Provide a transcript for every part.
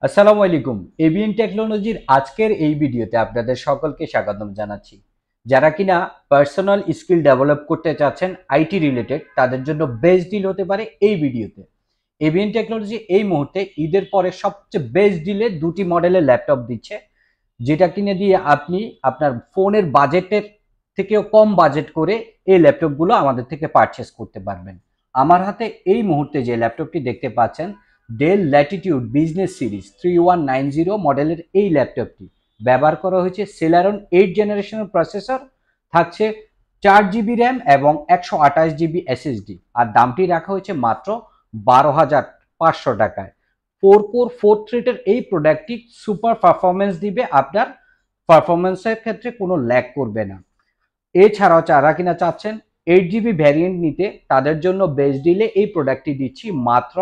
আসসালামু আলাইকুম। এবিএন টেকনোলজির আজকের এই ভিডিওতে আপনাদের সকলকে স্বাগতম জানাচ্ছি। যারা কিনা পার্সোনাল স্কিল ডেভেলপ করতে চাচ্ছেন আইটি রিলেটেড, তাদের জন্য বেস্ট ডিল হতে পারে এই ভিডিওতে। এবিএন টেকনোলজি এই মুহূর্তে ঈদের পরে সবচেয়ে বেস্ট ডিলে দুটি মডেলের ল্যাপটপ দিচ্ছে, যেটা কিনে দিয়ে আপনি আপনার ফোনের বাজেটের থেকেও কম বাজেট করে এই ল্যাপটপগুলো আমাদের থেকে পারচেস করতে পারবেন। আমার হাতে এই মুহূর্তে যে ল্যাপটপটি দেখতে পাচ্ছেন, ডেল ল্যাটিটিউড বিজনেস সিরিজ 3190 মডেলের এই ল্যাপটপটি ব্যবহার করা হয়েছে সেলারন 8 জেনারেশনের প্রসেসর, থাকছে 4 জিবি র্যাম এবং 128 জিবি এসএসডি, আর দামটি রাখা হয়েছে মাত্র 12,500 টাকায়। 4 কোর 4 থ্রেডের এই প্রোডাক্টটি সুপার পারফরমেন্স দিবে, আপনার পারফরমেন্সের ক্ষেত্রে কোনো ল্যাগ করবে না। এছাড়াও যারা কিনা চাচ্ছেন 8 জিবি ভ্যারিয়েন্ট নিতে, তাদের জন্য বেস্ট ডিলে এই প্রোডাক্টটি দিচ্ছি মাত্র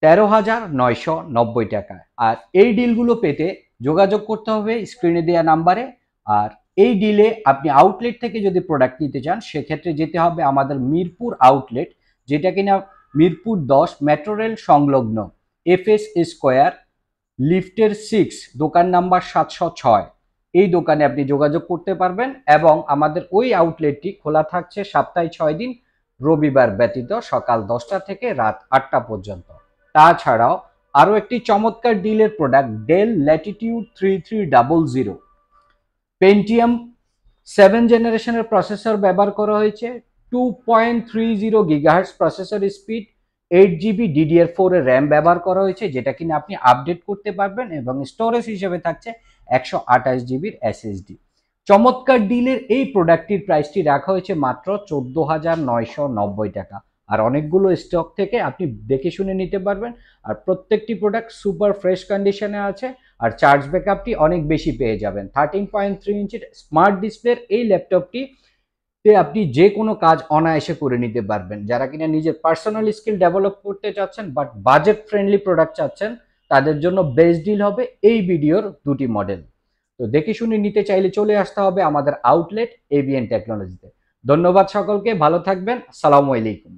13,990 টাকায়। আর এই ডিলগুলো পেতে যোগাযোগ করতে হবে স্ক্রিনে দেওয়া নাম্বারে। আর এই ডিলে আপনি আউটলেট থেকে যদি প্রোডাক্ট নিতে চান, সেক্ষেত্রে যেতে হবে আমাদের মিরপুর আউটলেট, যেটা কিনা মিরপুর 10 মেট্রো রেল সংলগ্ন এফএস স্কোয়ার লিফটের 6 দোকান নাম্বার 706। এই দোকানে আপনি যোগাযোগ করতে পারবেন এবং আমাদের ওই আউটলেটটি খোলা থাকছে সপ্তাহে 6 দিন, রবিবার ব্যতীত সকাল 10টা থেকে রাত 8টা পর্যন্ত। তাছাড়াও আরও একটি চমৎকার ডিলের প্রোডাক্ট ডেল ল্যাটিটিউড 3300, পেন্টিয়াম 7 জেনারেশনের প্রসেসর ব্যবহার করা হয়েছে, 2.30 gigahertz processor speed, 8 GB DDR4 এর র্যাম ব্যবহার করা হয়েছে, যেটা কিনা আপনি আপডেট করতে পারবেন, এবং স্টোরেজ হিসেবে থাকছে 128 জিবির এসএসডি। চমৎকার ডিলের এই প্রোডাক্টটির প্রাইসটি রাখা হয়েছে মাত্র 14,990 টাকা। আর অনেকগুলো স্টক থেকে আপনি দেখে শুনে নিতে পারবেন। আর প্রত্যেকটি প্রোডাক্ট সুপার ফ্রেশ কন্ডিশনে আছে। আর চার্জ ব্যাকআপটি অনেক বেশি পেয়ে যাবেন। 13.3 ইঞ্চির স্মার্ট ডিসপ্লের এই ল্যাপটপটি আপনি যে কোনো কাজ অনায়াসে করে নিতে পারবেন। যারা কিনা নিজের পার্সোনাল স্কিল ডেভেলপ করতে চাচ্ছেন বাট বাজেট ফ্রেন্ডলি প্রোডাক্ট চাচ্ছেন, তাদের জন্য বেস্ট ডিল হবে এই ভিডিওর দুটি মডেল। তো দেখে শুনে নিতে চাইলে চলে আসতে হবে আমাদের আউটলেট এবিএন টেকনোলজিতে। ধন্যবাদ সকলকে, ভালো থাকবেন। আসসালামু আলাইকুম।